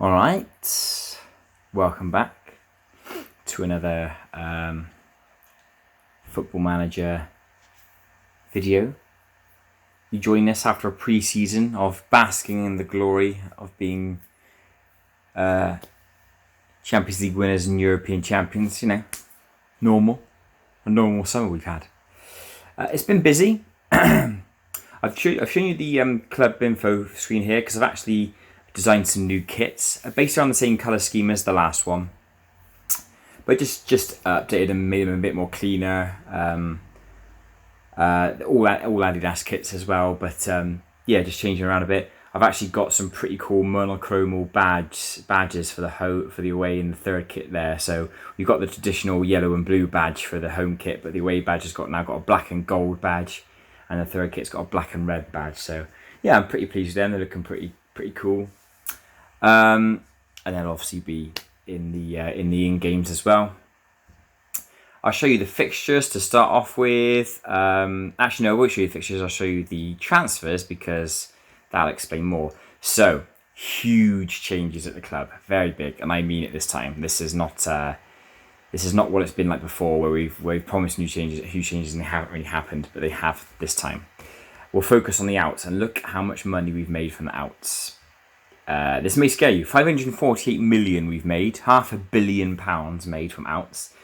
All right, welcome back to another Football Manager video. You join us after a pre-season of basking in the glory of being Champions League winners and European champions. You know, a normal summer we've had. It's been busy. I've shown you the club info screen here because I've actually designed some new kits based around the same colour scheme as the last one, but just updated and made them a bit more cleaner. All Adidas kits as well, but just changing around a bit. I've actually got some pretty cool monochromal badges for the away in the third kit there. So we've got the traditional yellow and blue badge for the home kit, but the away badge has now got a black and gold badge, and the third kit's got a black and red badge. So yeah, I'm pretty pleased with them. They're looking pretty cool. And they'll obviously be in the in games as well. I'll show you the fixtures to start off with. Actually, no, I won't show you the fixtures. I'll show you the transfers because that'll explain more. So, huge changes at the club, very big, and I mean it this time. This is not what it's been like before, where we've promised huge changes, and they haven't really happened, but they have this time. We'll focus on the outs and look at how much money we've made from the outs. This may scare you. 548 million we've made, £500 million made from outs.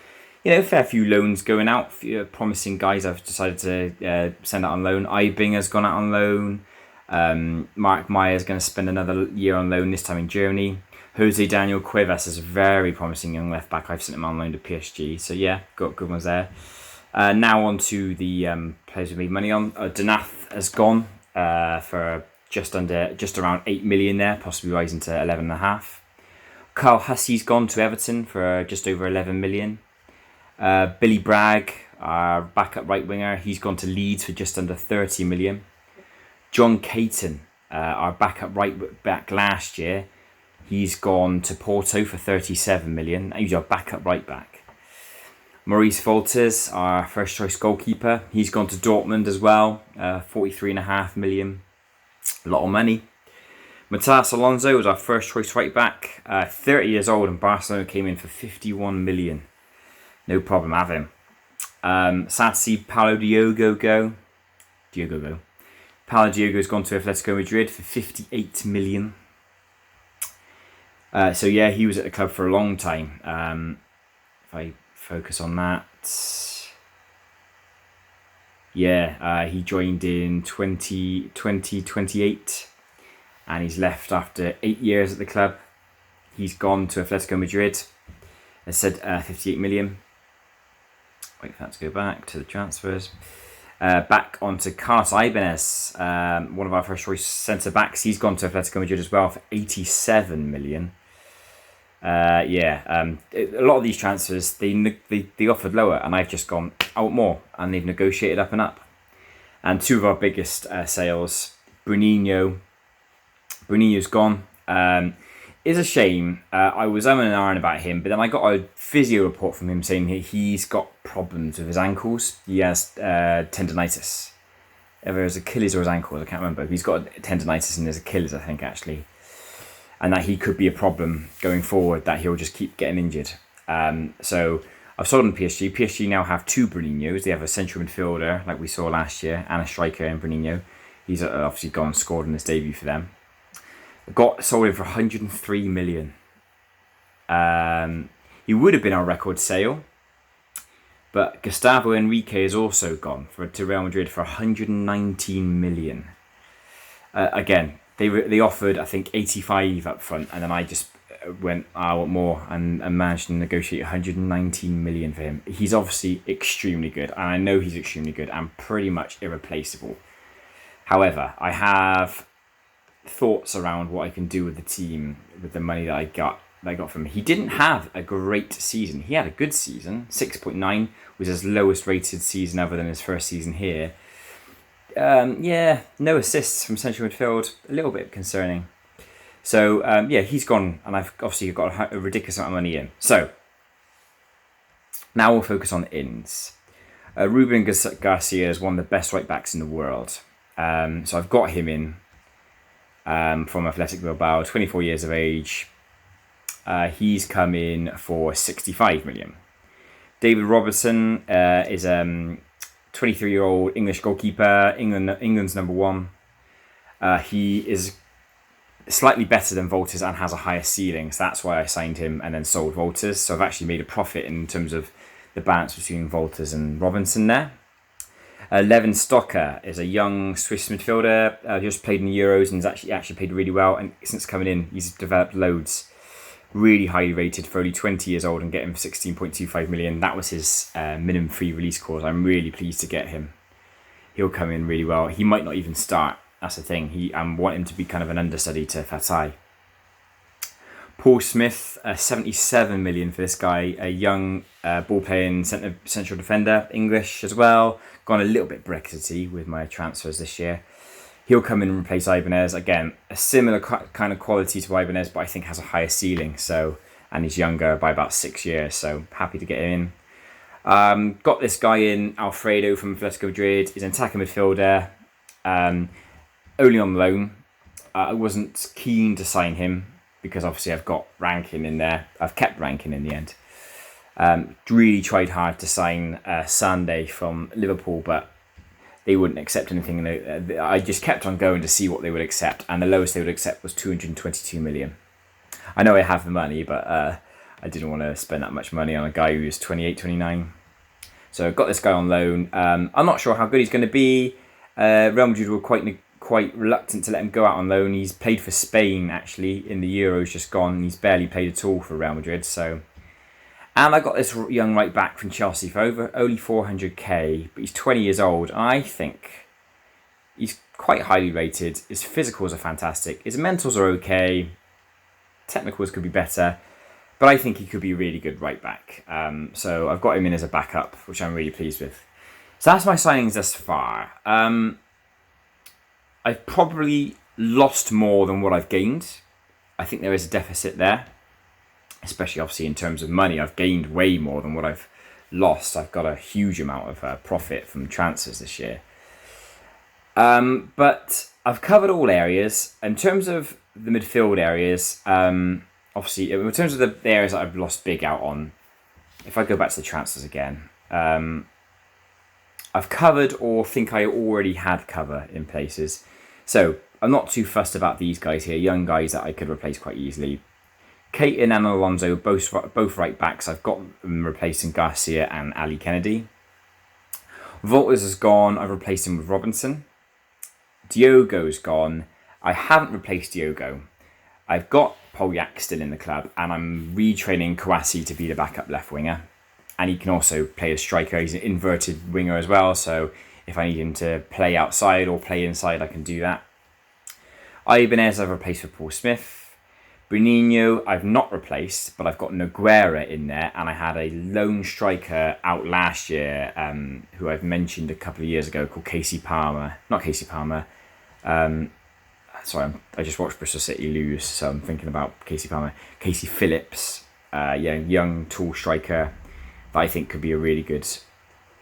You know, fair few loans going out. Promising guys I've decided to send out on loan. Ibinger's gone out on loan. Mark Meyer's going to spend another year on loan, this time in Germany. Jose Daniel Cuevas is a very promising young left back. I've sent him on loan to PSG. So yeah, got good ones there. Now on to the players we made money on. Donath has gone for just around 8 million there, possibly rising to 11.5. Carl Hussey's gone to Everton for just over 11 million. Billy Bragg, our backup right winger, he's gone to Leeds for just under 30 million. John Caton, our backup right back last year, he's gone to Porto for 37 million. He's our backup right back. Maurice Volters, our first choice goalkeeper, he's gone to Dortmund as well, 43.5 million. A lot of money. Matas Alonso was our first choice right back, 30 years old, and Barcelona came in for 51 million. No problem, have him. Sad to see Paulo Diogo go. Paulo Diogo's gone to Atletico Madrid for 58 million. So yeah, he was at the club for a long time. If I focus on that. Yeah, he joined in 2028 and he's left after 8 years at the club. He's gone to Atletico Madrid. I said 58 million. Wait for that to go back to the transfers. Back onto Carlos Ibanez, one of our first choice centre backs. He's gone to Atletico Madrid as well for 87 million. A lot of these transfers they offered lower, and I've just gone out more, and they've negotiated up and up. And two of our biggest sales, Bruninho's gone. It's a shame. I was and ahhing about him, but then I got a physio report from him saying he's got problems with his ankles. He has tendonitis. Either his Achilles or his ankles, I can't remember. He's got tendonitis in his Achilles, I think, actually. And that he could be a problem going forward, that he'll just keep getting injured. So I've sold him to PSG. PSG now have two Bruninhos. They have a central midfielder, like we saw last year, and a striker in Bruninho. He's obviously gone and scored in his debut for them. Got sold him for 103 million. He would have been our record sale, but Gustavo Enrique has also gone to Real Madrid for 119 million. Again, they offered, I think, 85 up front, and then I just went, I want more, and managed to negotiate 119 million for him. He's obviously extremely good, and I know he's extremely good and pretty much irreplaceable. However, I have thoughts around what I can do with the team with the money that I got from him. He didn't have a great season. He had a good season. 6.9 was his lowest rated season other than his first season here. No assists from central midfield. A little bit concerning. So he's gone, and I've obviously got a ridiculous amount of money in. So now we'll focus on ins. Ruben Garcia is one of the best right backs in the world. So I've got him in from Athletic Bilbao, 24 years of age. He's come in for 65 million. David Robertson is 23-year-old English goalkeeper, England's number one. He is slightly better than Walters and has a higher ceiling, so that's why I signed him and then sold Walters. So I've actually made a profit in terms of the balance between Walters and Robinson there. Levin Stocker is a young Swiss midfielder. He just played in the Euros and has actually played really well. And since coming in, he's developed loads. Really highly rated for only 20 years old and getting him for 16.25 million. That was his minimum free release clause. I'm really pleased to get him. He'll come in really well. He might not even start. That's the thing. I want him to be kind of an understudy to Fatai. Paul Smith, 77 million for this guy. A young ball-playing central defender, English as well. Gone a little bit Brexity with my transfers this year. He'll come in and replace Ibanez. Again, a similar kind of quality to Ibanez, but I think has a higher ceiling. And he's younger by about 6 years, so happy to get him in. Got this guy in, Alfredo from Atletico Madrid. He's an attacking midfielder. Only on loan. I wasn't keen to sign him because obviously I've got Rankin in there. I've kept Rankin in the end. Really tried hard to sign Sunday from Liverpool, but they wouldn't accept anything. I just kept on going to see what they would accept, and the lowest they would accept was 222 million. I know I have the money, but I didn't want to spend that much money on a guy who was 28, 29. So I got this guy on loan. I'm not sure how good he's going to be. Real Madrid were quite reluctant to let him go out on loan. He's played for Spain, actually, in the Euros just gone. He's barely played at all for Real Madrid, so... And I got this young right back from Chelsea for only 400k, but he's 20 years old. I think he's quite highly rated. His physicals are fantastic. His mentals are okay. Technicals could be better, but I think he could be a really good right back. So I've got him in as a backup, which I'm really pleased with. So that's my signings thus far. I've probably lost more than what I've gained. I think there is a deficit there. Especially obviously in terms of money, I've gained way more than what I've lost. I've got a huge amount of profit from transfers this year. But I've covered all areas. In terms of the midfield areas, obviously in terms of the areas that I've lost big out on, if I go back to the transfers again, I've covered or think I already had cover in places. So I'm not too fussed about these guys here, young guys that I could replace quite easily. Keaton and Alonso, both right backs. I've got them replacing Garcia and Ali Kennedy. Walters is gone. I've replaced him with Robinson. Diogo's gone. I haven't replaced Diogo. I've got Polyak still in the club, and I'm retraining Kouassi to be the backup left winger. And he can also play as striker. He's an inverted winger as well, so if I need him to play outside or play inside, I can do that. Ibanez I've replaced with Paul Smith. Bruninho I've not replaced, but I've got Nogueira in there, and I had a lone striker out last year who I've mentioned a couple of years ago called Casey Palmer. Not Casey Palmer. Sorry, I just watched Bristol City lose, so I'm thinking about Casey Palmer. Casey Phillips, young, tall striker that I think could be a really good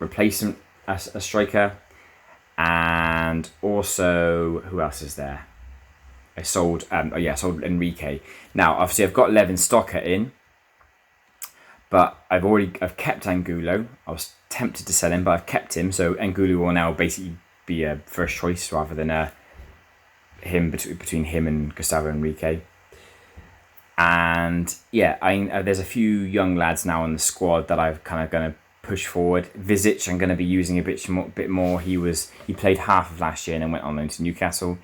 replacement as a striker. And also, who else is there? I sold sold Enrique. Now, obviously, I've got Levin Stocker in, but I've kept Angulo. I was tempted to sell him, but I've kept him. So Angulo will now basically be a first choice rather than between him and Gustavo Enrique. And there's a few young lads now in the squad that I'm kind of going to push forward. Visic, I'm going to be using a bit more. He played half of last year and then went on loan to Newcastle.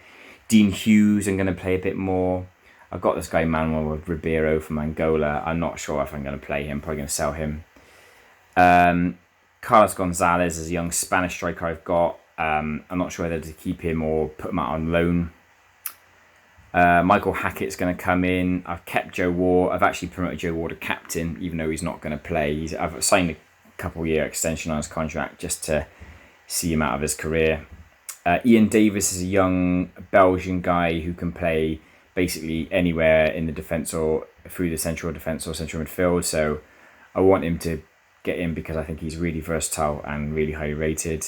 Dean Hughes, I'm going to play a bit more. I've got this guy Manuel Ribeiro from Angola. I'm not sure if I'm going to play him. Probably going to sell him. Carlos Gonzalez is a young Spanish striker I've got. I'm not sure whether to keep him or put him out on loan. Michael Hackett's going to come in. I've kept Joe Ward. I've actually promoted Joe Ward to captain, even though he's not going to play. I've signed a couple-year extension on his contract just to see him out of his career. Ian Davis is a young Belgian guy who can play basically anywhere in the defence or through the central defence or central midfield. So I want him to get in because I think he's really versatile and really highly rated.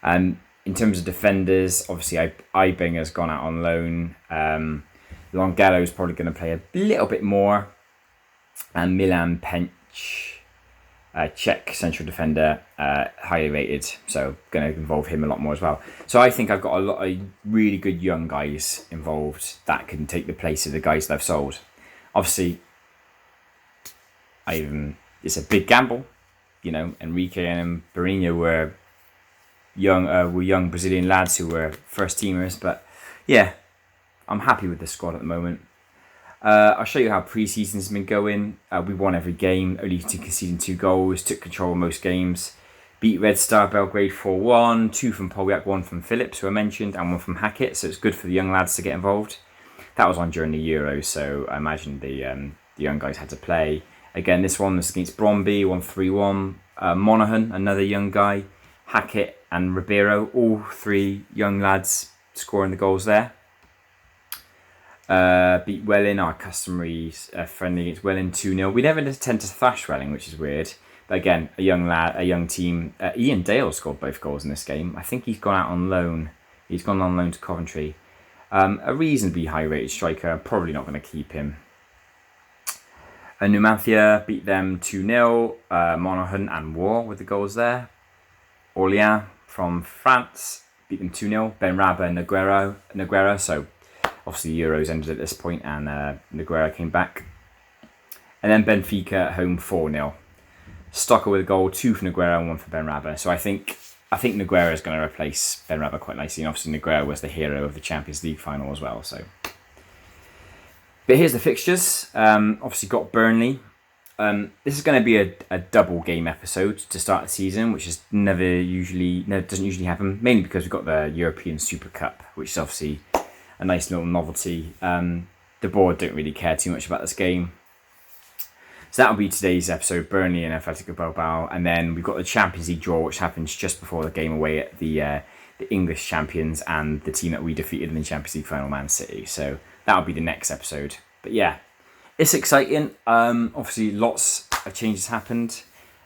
In terms of defenders, obviously Ibing has gone out on loan. Longello is probably going to play a little bit more. And Milan Pench, Czech central defender, highly rated, so going to involve him a lot more as well. So I think I've got a lot of really good young guys involved that can take the place of the guys that I've sold. Obviously, it's a big gamble, you know. Enrique and Barrinho were young Brazilian lads who were first teamers, but yeah, I'm happy with the squad at the moment. I'll show you how pre-season's been going. We won every game, only conceding 2 goals, took control of most games. Beat Red Star Belgrade 4-1, 2 from Polyak, 1 from Phillips, who I mentioned, and 1 from Hackett, so it's good for the young lads to get involved. That was on during the Euros, so I imagine the young guys had to play. Again, this one was against Bromby, 1-3-1. Monaghan, another young guy. Hackett and Ribeiro, all 3 young lads scoring the goals there. Beat Welling, our customary friendly against Welling 2-0. We never tend to thrash Welling, which is weird. But again, a young team. Ian Dale scored both goals in this game. I think he's gone out on loan. He's gone on loan to Coventry. A reasonably high-rated striker. I'm probably not going to keep him. Numancia beat them 2-0. Monaghan and War with the goals there. Orléans from France beat them 2-0. Benraba and Noguera. So obviously the Euros ended at this point and Noguera came back. And then Benfica at home 4-0. Stocker with a goal, 2 for Noguera and 1 for Benraba. So I think Noguera is going to replace Benraba quite nicely. And obviously Noguera was the hero of the Champions League final as well. So, but here's the fixtures. Obviously got Burnley. This is going to be a double game episode to start the season, which is doesn't usually happen. Mainly because we've got the European Super Cup, which is obviously a nice little novelty. The board don't really care too much about this game. So that'll be today's episode, Burnley and Atletico Bilbao. And then we've got the Champions League draw, which happens just before the game away at the English champions and the team that we defeated in the Champions League final, Man City. So that'll be the next episode. But yeah, it's exciting. Obviously, lots of changes happened.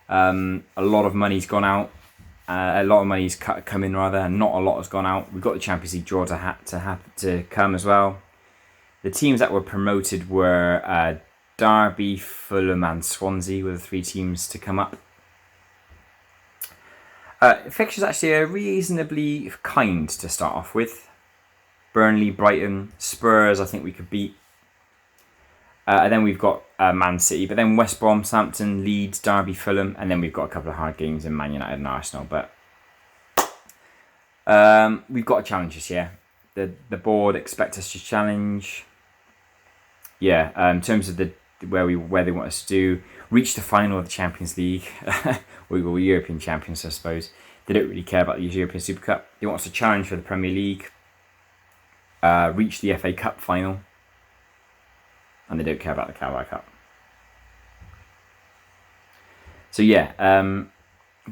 A lot of money's gone out. A lot of money's come in rather, and not a lot has gone out. We've got the Champions League draw to come as well. The teams that were promoted were Derby, Fulham, and Swansea were the 3 teams to come up. Fixtures actually are reasonably kind to start off with. Burnley, Brighton, Spurs. I think we could beat. And then we've got Man City, but then West Brom, Southampton, Leeds, Derby, Fulham, and then we've got a couple of hard games in Man United and Arsenal. But we've got a challenge this year. The board expect us to challenge. Yeah, in terms of where they want us to do, reach the final of the Champions League. We're European champions, I suppose. They don't really care about the European Super Cup. They want us to challenge for the Premier League, reach the FA Cup final. And they don't care about the Carabao Cup. So yeah, the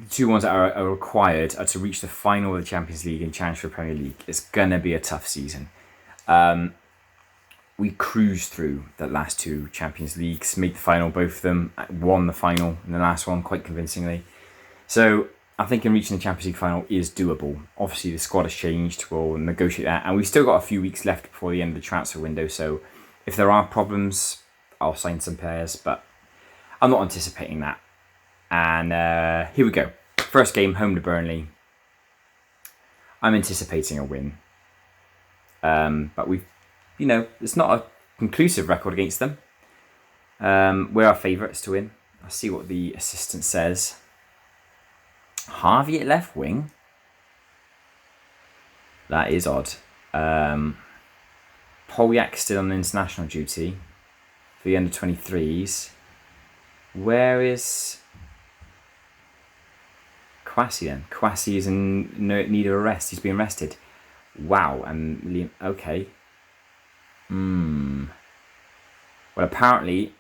2 ones that are required are to reach the final of the Champions League and challenge for the Premier League. It's going to be a tough season. We cruised through the last 2 Champions Leagues, made the final, both of them, won the final in the last one quite convincingly. So I think reaching the Champions League final is doable. Obviously the squad has changed, we'll negotiate that. And we've still got a few weeks left before the end of the transfer window, so if there are problems, I'll sign some players, but I'm not anticipating that. And here we go. First game, home to Burnley. I'm anticipating a win. But it's not a conclusive record against them. We're our favourites to win. I'll see what the assistant says. Harvey at left wing? That is odd. Polyak still on international duty for the under-23s. Where is Kwasi then? Kwasi is in need of arrest. He's been arrested. Wow. And Liam, okay. Well, apparently,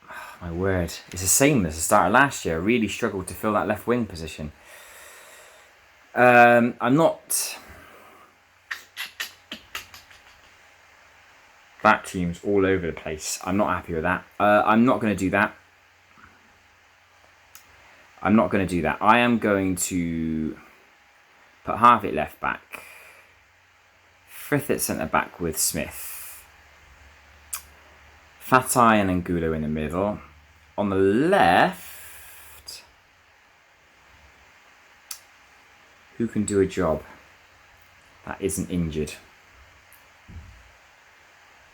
oh, my word, it's the same as the start of last year. I really struggled to fill that left wing position. I'm not. That team's all over the place. I'm not happy with that. I'm not going to do that. I am going to put Harvey at left back. Frith at centre-back with Smith. Fatai and Angulo in the middle. On the left, who can do a job that isn't injured?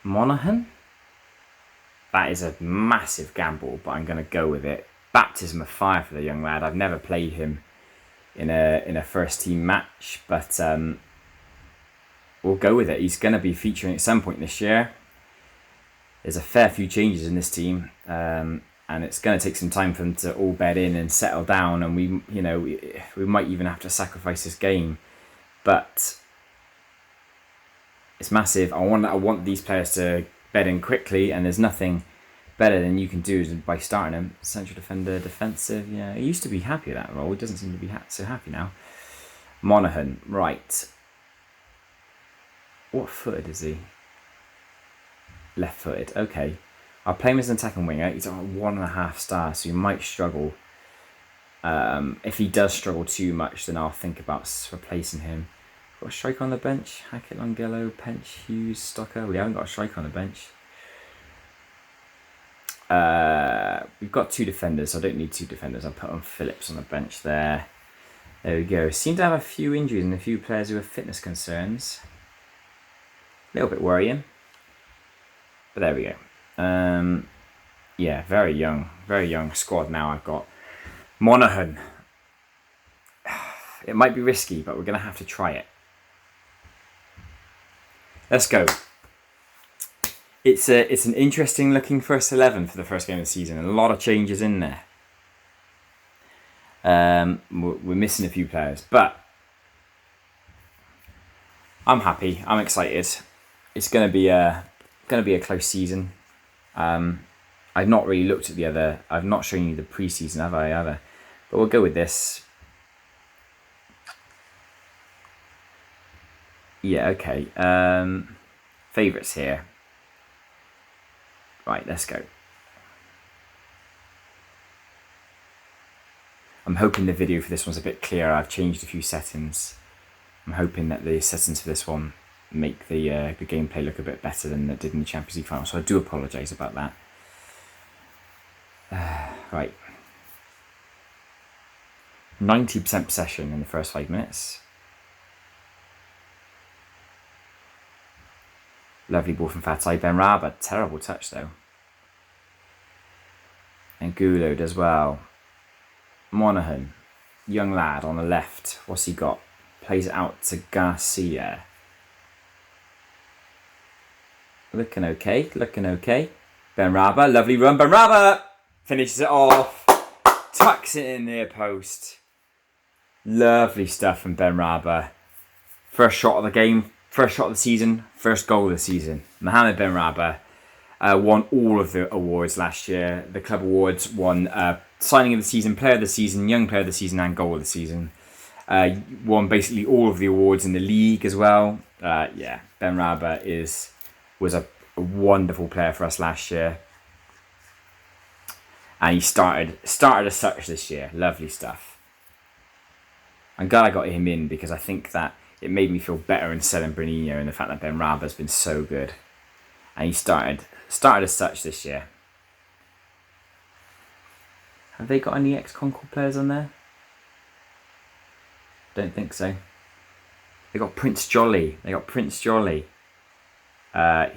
Monaghan? That is a massive gamble, but I'm going to go with it. Baptism of fire for the young lad. I've never played him in a first team match, but we'll go with it. He's going to be featuring at some point this year. There's a fair few changes in this team, and it's going to take some time for them to all bed in and settle down. And we might even have to sacrifice this game, but it's massive. I want these players to bed in quickly, and there's nothing better than you can do by starting him. Central defender, defensive. Yeah, he used to be happy at that role. He doesn't seem to be so happy now. Monaghan, right. What footed is he? Left footed. Okay. I'll play him as an attacking winger. He's on 1.5 stars, so he might struggle. If he does struggle too much, then I'll think about replacing him. Got a striker on the bench. Hackett, Longello, Pench, Hughes, Stocker. We haven't got a striker on the bench. We've got 2 defenders, so I don't need 2 defenders. I'll put on Phillips on the bench there. There we go. Seem to have a few injuries and a few players who have fitness concerns. A little bit worrying. But there we go. Yeah, very young squad now I've got. Monaghan. It might be risky, but we're going to have to try it. Let's go. It's an interesting looking first 11 for the first game of the season. A lot of changes in there. We're missing a few players, but I'm happy. I'm excited. It's going to be a close season. I've not really looked at the other. I've not shown you the pre-season, have I? Either, but we'll go with this. Yeah, okay. Favourites here. Right, let's go. I'm hoping the video for this one's a bit clearer. I've changed a few settings. I'm hoping that the settings for this one make the gameplay look a bit better than it did in the Champions League final. So I do apologise about that. Right. 90% possession in the first 5 minutes. Lovely ball from Fatai. Benrahma, terrible touch though. And Angulo does well. Monaghan, young lad on the left. What's he got? Plays it out to Garcia. Looking okay. Benrahma, lovely run. Benrahma finishes it off. Tucks it in near post. Lovely stuff from Benrahma. First shot of the game. First shot of the season, first goal of the season. Mohamed Benrahma won all of the awards last year. The club awards won signing of the season, player of the season, young player of the season, and goal of the season. Won basically all of the awards in the league as well. Yeah, Benrahma was a wonderful player for us last year, and he started as such this year. Lovely stuff. I'm glad I got him in because I think that it made me feel better in selling Bruninho and the fact that Benrahma has been so good. And he started as such this year. Have they got any ex-Concord players on there? Don't think so. They got Prince Jolly.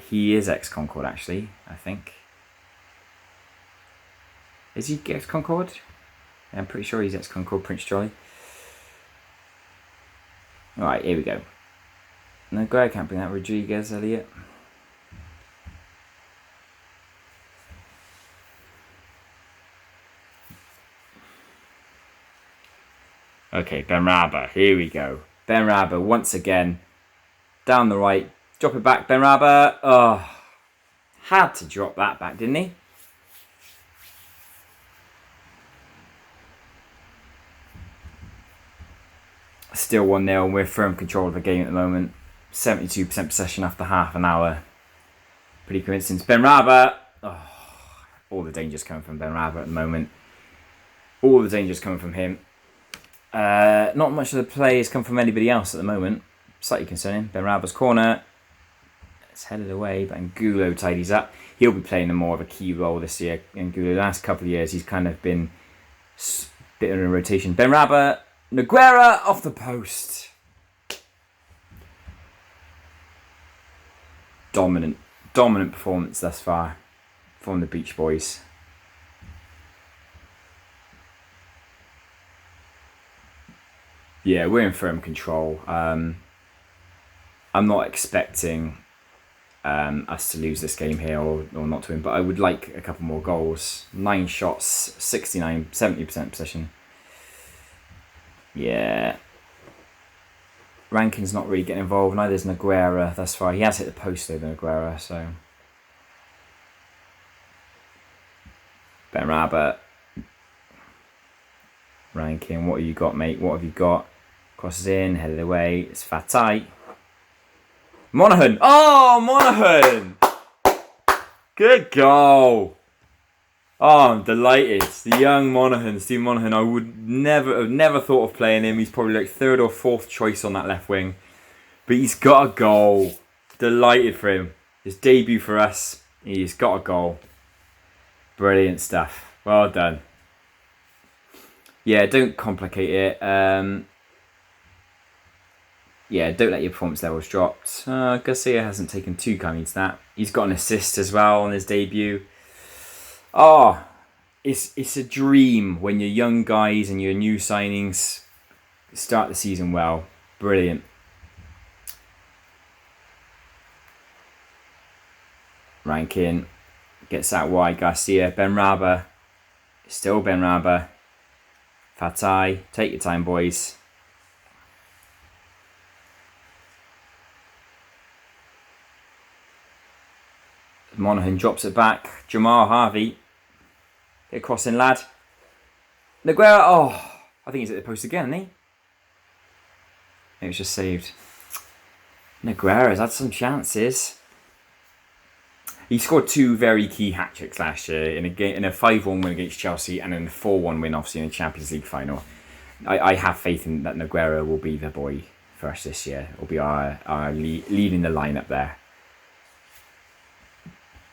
He is ex-Concord actually, I think. Is he ex-Concord? Yeah, I'm pretty sure he's ex-Concord, Prince Jolly. Alright, here we go. No, go ahead, can't bring that. Rodriguez, Elliot. Okay, Benrahma, here we go. Benrahma once again. Down the right. Drop it back, Benrahma. Oh, had to drop that back, didn't he? Still 1-0. We're firm control of the game at the moment. 72% possession after half an hour. Pretty coincidence. Benrahma. Oh, all the dangers coming from Benrahma at the moment. All the dangers coming from him. Not much of the play has come from anybody else at the moment. Slightly concerning. Benrahma's corner. It's headed away, but Angulo tidies up. He'll be playing more of a key role this year. Angulo, the last couple of years, he's kind of been a bit in a rotation. Benrahma, Nogueira off the post. Dominant performance thus far from the Beach Boys. Yeah, we're in firm control. I'm not expecting us to lose this game here or not to win, but I would like a couple more goals. 9 shots, 70% possession. Yeah. Rankin's not really getting involved. Neither is Nogueira thus far. He has hit the post though, Nogueira, so. Benrahma. Rankin, what have you got, mate? What have you got? Crosses in, headed away. It's Fatai. Monaghan. Oh, Monaghan! Good goal. Oh, I'm delighted. The young Monaghan, Steve Monaghan. I would have never thought of playing him. He's probably like 3rd or 4th choice on that left wing. But he's got a goal. Delighted for him. His debut for us. He's got a goal. Brilliant stuff. Well done. Yeah, don't complicate it. Yeah, don't let your performance levels drop. Garcia hasn't taken too kindly to that. He's got an assist as well on his debut. Oh, it's a dream when your young guys and your new signings start the season well. Brilliant. Rankin gets out wide. Garcia, Benrahma. Still Benrahma. Fatai, take your time, boys. Monaghan drops it back. Jamal Harvey. Get a cross in, lad. Nogueira. Oh, I think he's at the post again, isn't he? It was just saved. Nogueira's had some chances. He scored 2 very key hat-tricks last year in a 5-1 win against Chelsea and in a 4-1 win, obviously, in the Champions League final. I have faith in that Nogueira will be the boy for us this year. Will be our leading the lineup there.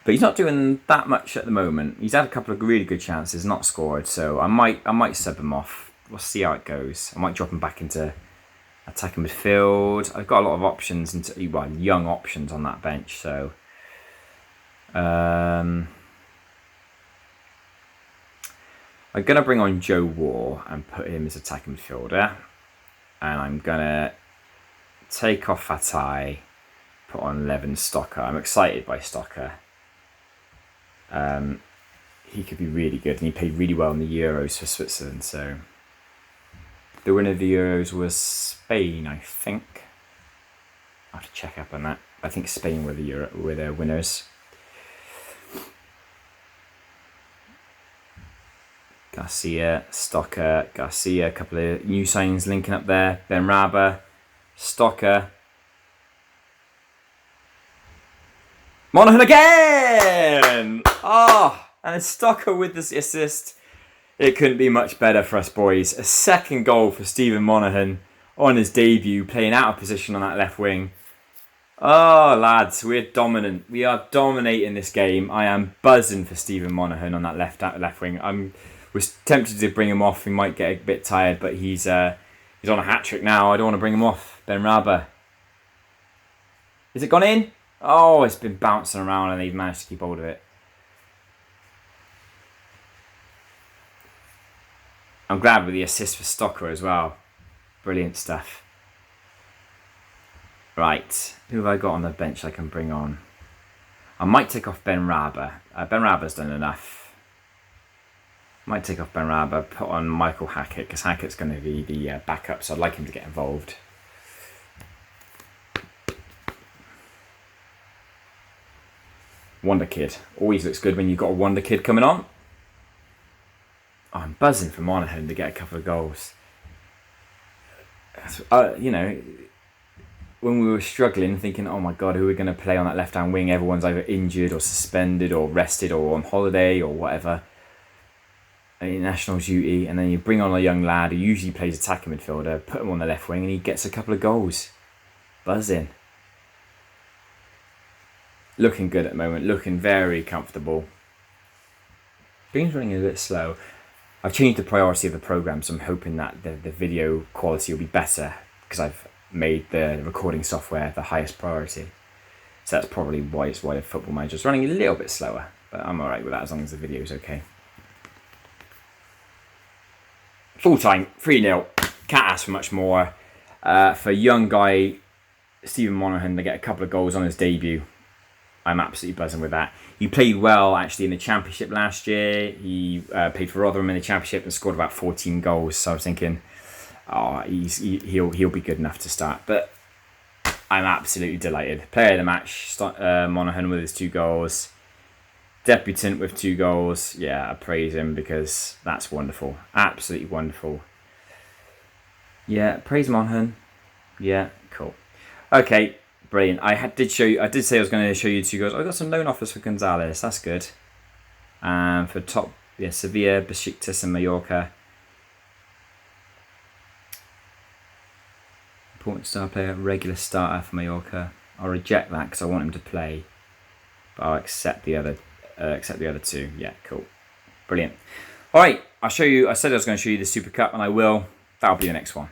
But he's not doing that much at the moment. He's had a couple of really good chances, not scored. So I might sub him off. We'll see how it goes. I might drop him back into attacking midfield. I've got a lot of options, young options on that bench. So I'm gonna bring on Joe War and put him as attacking midfielder, and I'm gonna take off Fatai, put on Levin Stocker. I'm excited by Stocker. He could be really good, and he played really well in the Euros for Switzerland. So the winner of the Euros was Spain, I think. I have to check up on that. I think Spain were the winners. Garcia, Stocker, Garcia, a couple of new signings linking up there. Benrahma, Stocker. Monaghan again! And it's Stocker with this assist. It couldn't be much better for us boys. A second goal for Stephen Monaghan on his debut, playing out of position on that left wing. Oh, lads, we're dominant. We are dominating this game. I am buzzing for Stephen Monaghan on that left wing. I was tempted to bring him off. He might get a bit tired, but he's on a hat-trick now. I don't want to bring him off. Benrahma. Is it gone in? Oh, it's been bouncing around and they've managed to keep hold of it. I'm glad with the assist for Stocker as well. Brilliant stuff. Right, who have I got on the bench I can bring on? I might take off Benrahma. Benrahma's done enough. Might take off Benrahma, put on Michael Hackett, because Hackett's going to be the backup, so I'd like him to get involved. Wonder Kid. Always looks good when you've got a Wonder Kid coming on. Oh, I'm buzzing for Monaghan to get a couple of goals. When we were struggling, thinking, oh my God, who are we going to play on that left-hand wing? Everyone's either injured or suspended or rested or on holiday or whatever. National duty. And then you bring on a young lad who usually plays attacking midfielder, put him on the left wing and he gets a couple of goals. Buzzing. looking good at the moment, looking very comfortable. Game's running a bit slow. I've changed the priority of the program, so I'm hoping that the video quality will be better because I've made the recording software the highest priority. So that's probably why the Football Manager's running a little bit slower, but I'm alright with that as long as the video's okay. Full time, 3-0. Can't ask for much more. For a young guy, Stephen Monaghan, to get a couple of goals on his debut, I'm absolutely buzzing with that. He played well actually in the Championship last year. He played for Rotherham in the Championship and scored about 14 goals. So I was thinking, oh, he'll be good enough to start. But I'm absolutely delighted. Player of the match, Monaghan with his 2 goals. Debutant with 2 goals. Yeah, I praise him because that's wonderful. Absolutely wonderful. Yeah, praise Monaghan. Yeah, cool. Okay. Brilliant. I did say I was going to show you 2 goals. I got some loan offers for Gonzalez. That's good. For top, Sevilla, Besiktas, and Mallorca. Important star player, regular starter for Mallorca. I'll reject that because I want him to play, but I'll accept the other 2. Yeah, cool. Brilliant. All right, I'll show you. I said I was going to show you the Super Cup, and I will. That'll be the next one.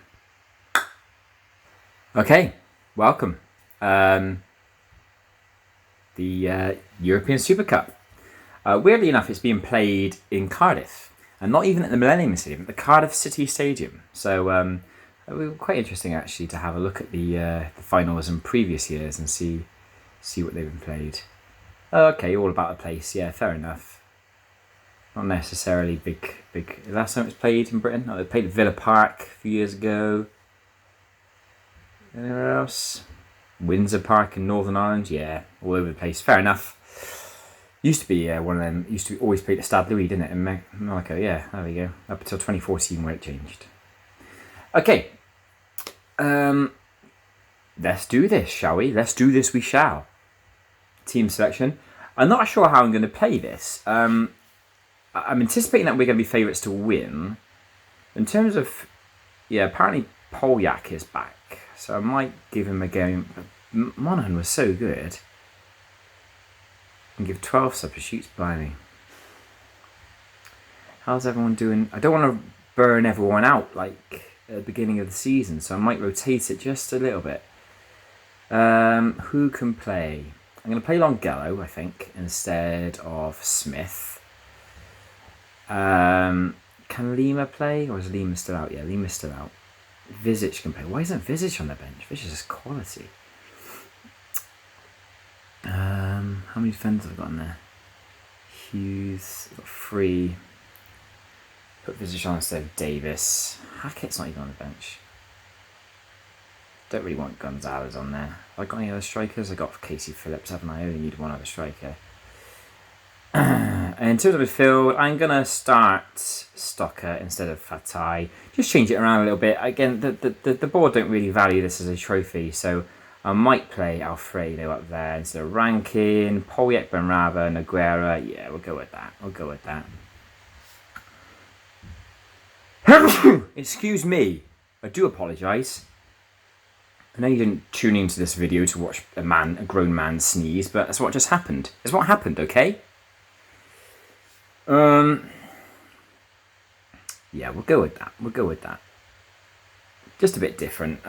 Okay, welcome. The European Super Cup. Weirdly enough, it's being played in Cardiff, and not even at the Millennium Stadium, at the Cardiff City Stadium. So it was quite interesting actually to have a look at the finals in previous years and see what they've been played. Okay, all about the place. Yeah, fair enough. Not necessarily big. Last time it was played in Britain, they played at Villa Park a few years ago. Anywhere else? Windsor Park in Northern Ireland, yeah, all over the place. Fair enough. Used to be one of them. Used to be always played at Stade Louis, didn't it? In Monaco, yeah. There we go. Up until 2014, where it changed. Okay. Let's do this, shall we? Let's do this. We shall. Team selection. I'm not sure how I'm going to play this. I'm anticipating that we're going to be favourites to win. In terms of, apparently Polyak is back. So I might give him a game. Monaghan was so good. And give 12 substitutes, blimey. How's everyone doing? I don't want to burn everyone out like at the beginning of the season, so I might rotate it just a little bit. Who can play? I'm going to play Longello, I think, instead of Smith. Can Lima play? Or is Lima still out? Yeah, Lima's still out. Vizic can play. Why isn't Vizic on the bench? Vizic is quality. How many defenders have I got in there? Hughes, got 3. Put Vizic on instead of Davis. Hackett's not even on the bench. Don't really want Gonzalez on there. Have I got any other strikers? I got Casey Phillips, haven't I? I only need one other striker. In terms of midfield, I'm going to start Stocker instead of Fatai. Just change it around a little bit. Again, the board don't really value this as a trophy, so I might play Alfredo up there instead of Rankin, Polyak, Benrava, Noguera. Yeah, we'll go with that. Excuse me. I do apologise. I know you didn't tune into this video to watch a grown man sneeze, but that's what just happened. It's what happened, okay? Yeah, we'll go with that. Just a bit different.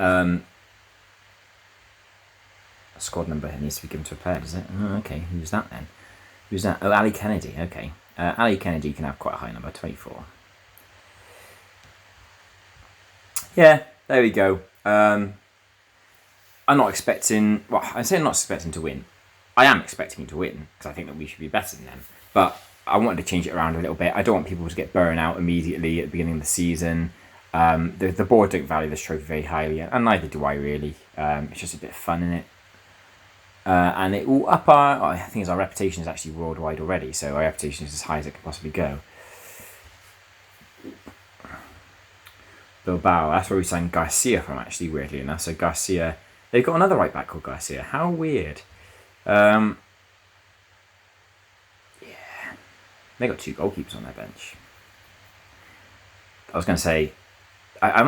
Squad number needs to be given to a player, does it? Oh, okay, who's that then? Who's that? Oh, Ali Kennedy, okay. Ali Kennedy can have quite a high number, 24. Yeah, there we go. I'm not expecting... Well, I say I'm not expecting to win. I am expecting to win, because I think that we should be better than them. But I wanted to change it around a little bit. I don't want people to get burned out immediately at the beginning of the season. The board don't value this trophy very highly, and neither do I really. It's just a bit of fun in it. And it will up I think our reputation is actually worldwide already, so our reputation is as high as it could possibly go. Bilbao, that's where we signed Garcia from, actually, weirdly enough. So Garcia, they've got another right back called Garcia. How weird. Yeah. They got 2 goalkeepers on their bench. I was going to say, I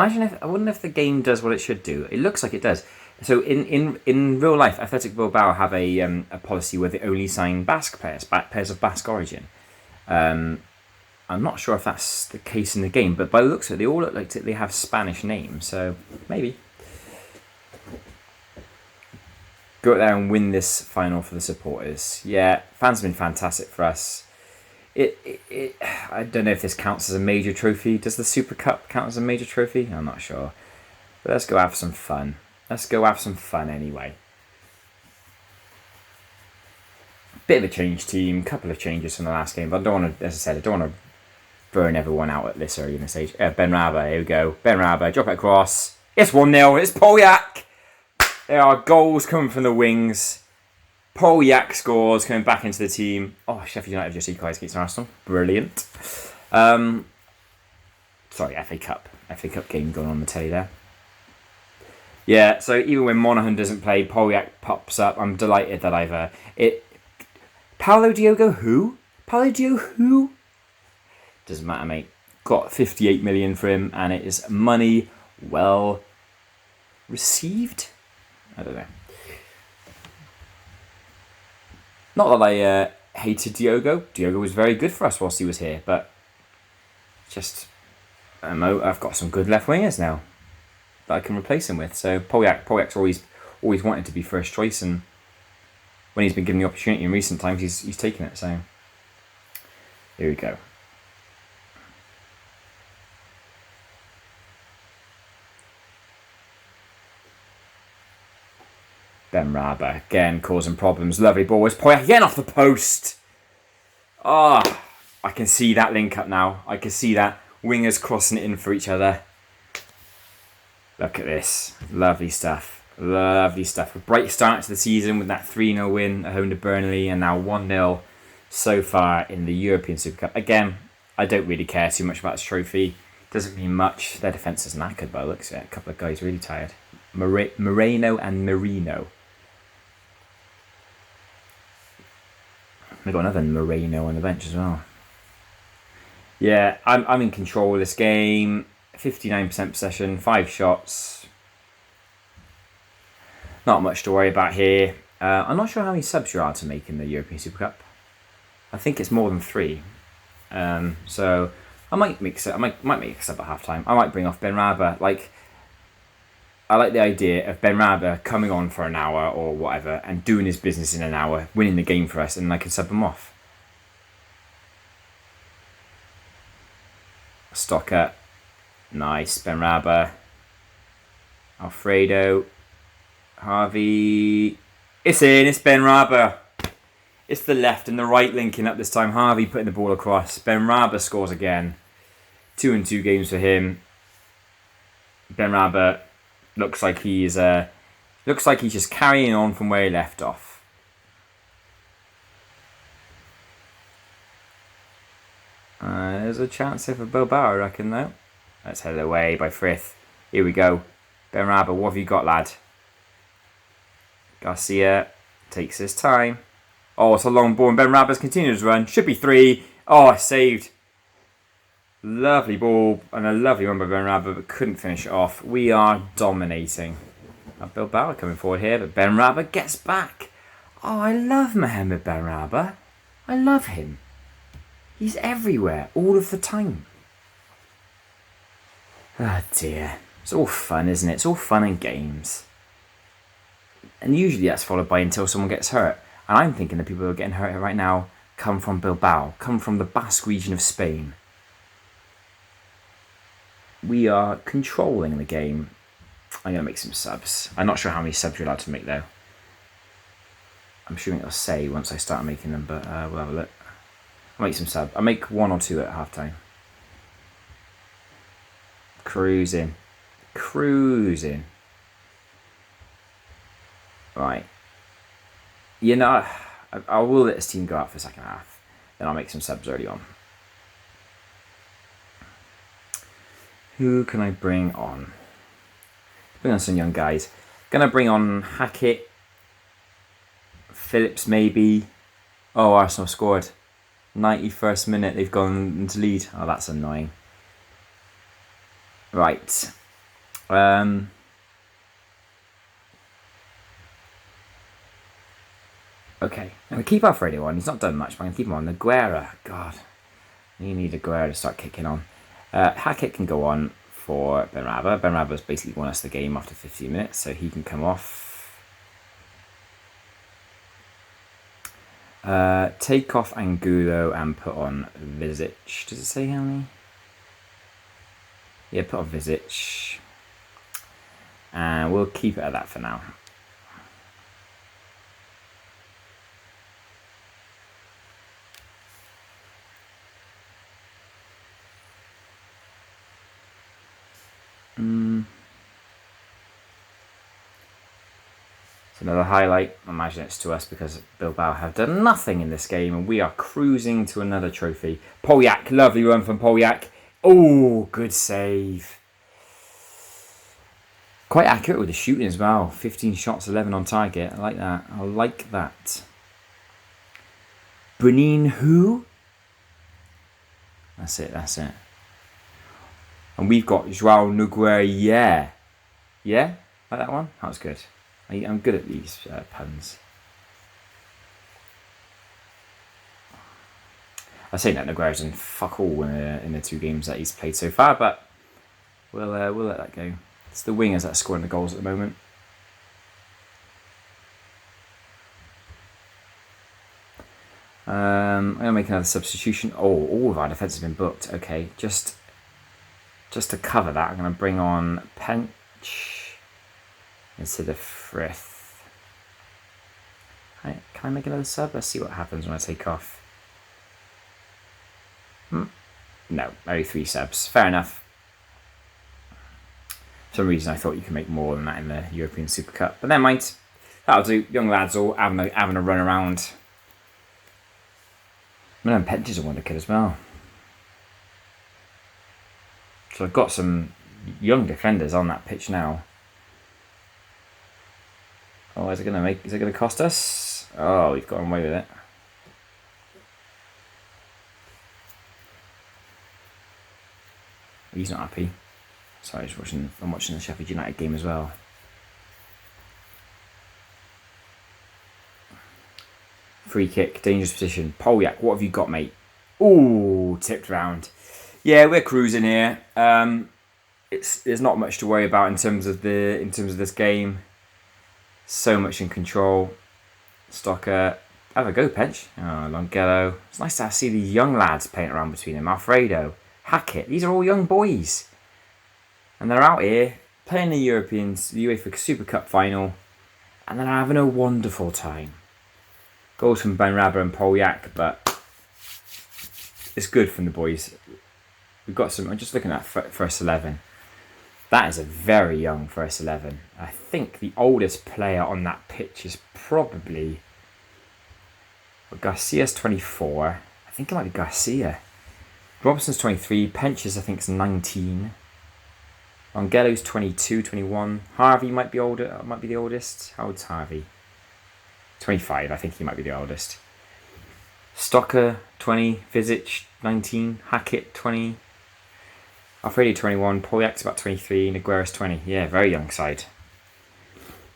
wonder if the game does what it should do. It looks like it does. So in real life, Athletic Bilbao have a policy where they only sign Basque players, players of Basque origin. I'm not sure if that's the case in the game, but by the looks of it, they all look like they have Spanish names, so maybe. Go out there and win this final for the supporters. Yeah, fans have been fantastic for us. I don't know if this counts as a major trophy. Does the Super Cup count as a major trophy? I'm not sure. But let's go have some fun. Let's go have some fun anyway. Bit of a change team, couple of changes from the last game, but I don't want to, as I said, I don't want to burn everyone out at this early in the stage. Benrahma, here we go. Benrahma, drop it across. It's 1-0, it's Polyak! There are goals coming from the wings. Polyak scores, coming back into the team. Oh, Sheffield United just equalised against Arsenal. Brilliant. Sorry, FA Cup game going on the telly there. Yeah, so even when Monaghan doesn't play, Polyak pops up. I'm delighted that I've... Paulo Diogo who? Paulo Diogo who? Doesn't matter, mate. Got 58 million for him, and it is money well received? I don't know. Not that I hated Diogo. Diogo was very good for us whilst he was here, but just... I've got some good left wingers now that I can replace him with. So Polyak's always wanted to be first choice, and when he's been given the opportunity in recent times, he's taken it. So here we go. Benrahma again causing problems. Lovely ball. It's Polyak again off the post. Ah, I can see that link up now. I can see that. Wingers crossing it in for each other. Look at this. Lovely stuff. Lovely stuff. A bright start to the season with that 3-0 win at home to Burnley, and now 1-0 so far in the European Super Cup. Again, I don't really care too much about this trophy. Doesn't mean much. Their defence is knackered by the looks of it. A couple of guys really tired. Moreno and Marino. We've got another Moreno on the bench as well. Yeah, I'm in control of this game. 59% possession, 5 shots. Not much to worry about here. I'm not sure how many subs you're allowed to make in the European Super Cup. I think it's more than 3. So I might make a sub at half time. I might bring off Benrahma. I like the idea of Benrahma coming on for an hour or whatever and doing his business in an hour, winning the game for us, and I can sub him off. Stocker. Nice. Benrahma. Alfredo. Harvey. It's in. It's Benrahma. It's the left and the right linking up this time. Harvey putting the ball across. Benrahma scores again. 2-2 games for him. Benrahma looks like he's just carrying on from where he left off. There's a chance here for Bilbao, I reckon, though. Let's head away by Frith. Here we go. Benrahma, what have you got, lad? Garcia takes his time. Oh, it's a long ball, and Benrahma's continued his run. Should be 3. Oh, saved. Lovely ball, and a lovely run by Benrahma, but couldn't finish it off. We are dominating. Bilbao coming forward here, but Benrahma gets back. Oh, I love Mohamed Benrahma. I love him. He's everywhere, all of the time. Oh dear. It's all fun, isn't it? It's all fun and games. And usually that's followed by until someone gets hurt. And I'm thinking the people who are getting hurt right now come from Bilbao, come from the Basque region of Spain. We are controlling the game. I'm going to make some subs. I'm not sure how many subs you're allowed to make, though. I'm assuming it'll say once I start making them, but we'll have a look. I'll make some subs. I'll make 1 or 2 at half-time. Cruising. Cruising. Right. You know, I will let this team go out for the second half. Then I'll make some subs early on. Who can I bring on? Bring on some young guys. Gonna bring on Hackett. Phillips maybe. Oh, Arsenal scored. 91st minute, they've gone into lead. Oh, that's annoying. Right. Okay, I'm going to keep Alfredo on. He's not done much, but I'm going to keep him on. Aguero, God, you need Aguero to start kicking on. Hackett can go on for Benrahma. Benrahma's basically won us the game after 15 minutes, so he can come off. Take off Angulo and put on Visic. Does it say how many? Yeah, put on Visic. And we'll keep it at that for now. It's another highlight. I imagine it's to us because Bilbao have done nothing in this game and we are cruising to another trophy. Polyak, lovely run from Polyak. Oh, good save. Quite accurate with the shooting as well. 15 shots, 11 on target. I like that. I like that. Benin who? That's it, that's it. And we've got Joao Nogueira, yeah. Yeah? Like that one? That was good. I'm good at these puns. I say that Nogueira's done fuck all in the 2 games that he's played so far, but we'll let that go. It's the wingers that are scoring the goals at the moment. I'm going to make another substitution. Oh, all of our defence has been booked. Okay, just to cover that, I'm going to bring on Pench instead of Frith. Can I make another sub? Let's see what happens when I take off. No, only 3 subs. Fair enough. For some reason I thought you could make more than that in the European Super Cup. But never mind. That'll do. Young lads all having a run around. And Pench is a wonder kid as well. So I've got some young defenders on that pitch now. Oh, is it going to cost us? Oh, we've got away with it. He's not happy. Sorry, I'm watching the Sheffield United game as well. Free kick, dangerous position. Polyak, what have you got, mate? Ooh, tipped round. Yeah, we're cruising here. There's not much to worry about in terms of this game. So much in control. Stocker, have a go, Pench. Oh, Longello. It's nice to see these young lads playing around between them. Alfredo, Hackett. These are all young boys. And they're out here playing the UEFA Super Cup final, and they're having a wonderful time. Goals from Benrahma and Polyak, but it's good from the boys. We've got some. I'm just looking at first 11. That is a very young first 11. I think the oldest player on that pitch is probably Garcia's 24. I think it might be Garcia. Robertson's 23. Pench's I think is 19. Longello's 22, 21. Harvey might be older. Might be the oldest. How old's Harvey? 25. I think he might be the oldest. Stocker 20. Visic 19. Hackett 20. Alfredo 21. Polyak's about 23. Nogueira's 20. Yeah, very young side.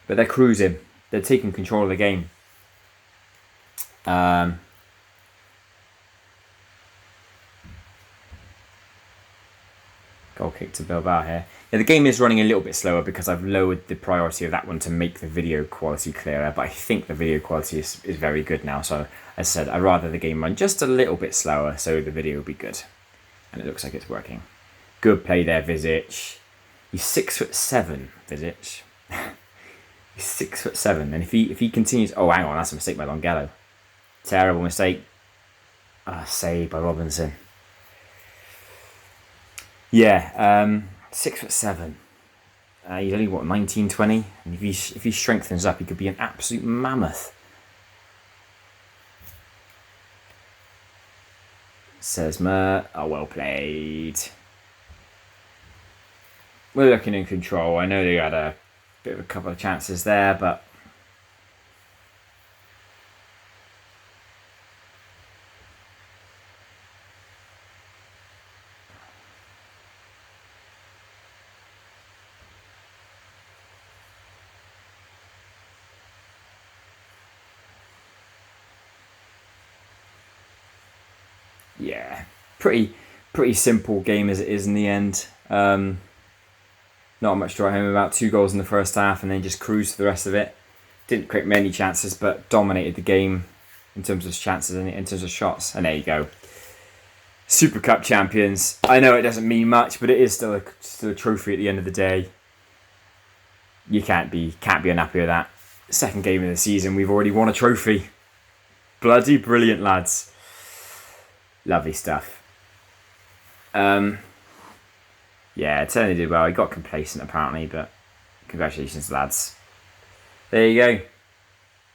But they're cruising. They're taking control of the game. Goal kick to Bilbao here. Yeah, the game is running a little bit slower because I've lowered the priority of that one to make the video quality clearer, but I think the video quality is very good now. So as I said, I'd rather the game run just a little bit slower so the video will be good. And it looks like it's working. Good play there, Visic. He's 6'7", Visic. He's 6'7", and if he continues... Oh, hang on, that's a mistake by Longello. Terrible mistake. Saved by Robinson. Yeah, 6'7". He's only, 19, 20? And if he strengthens up, he could be an absolute mammoth. Says Mer. Oh, well played. We're looking in control. I know they had a bit of a couple of chances there, but... Yeah, pretty simple game as it is in the end. Not much to write home about. 2 goals in the first half and then just cruised for the rest of it. Didn't create many chances, but dominated the game in terms of chances and in terms of shots. And there you go. Super Cup champions. I know it doesn't mean much, but it is still a trophy at the end of the day. You can't be unhappy with that. Second game of the season, we've already won a trophy. Bloody brilliant, lads. Lovely stuff. Yeah, Tony did well. He got complacent apparently, but congratulations, lads. There you go.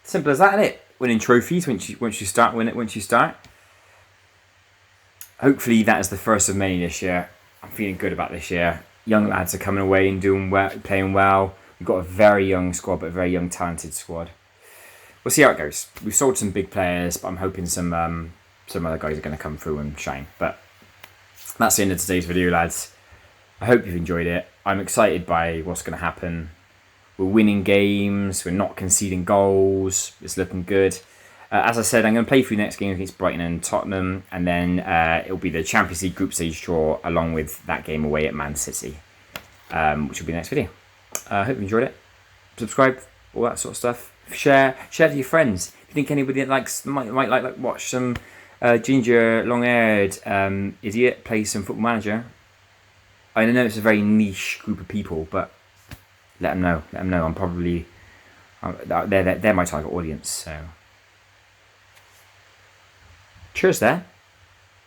Simple as that, isn't it? Winning trophies once you start. Hopefully that is the first of many this year. I'm feeling good about this year. Young lads are coming away and doing well, playing well. We've got a very young squad, but a very young, talented squad. We'll see how it goes. We've sold some big players, but I'm hoping some other guys are going to come through and shine. But that's the end of today's video, lads. I hope you've enjoyed it. I'm excited by what's going to happen. We're winning games. We're not conceding goals. It's looking good. As I said, I'm going to play through the next game against Brighton and Tottenham, and then it'll be the Champions League group stage draw along with that game away at Man City, which will be the next video. I hope you enjoyed it. Subscribe, all that sort of stuff. Share to your friends. If you think anybody that might like watch some ginger, long-haired idiot play some Football Manager. I know it's a very niche group of people, but let them know. I'm probably they're my target audience. So cheers there.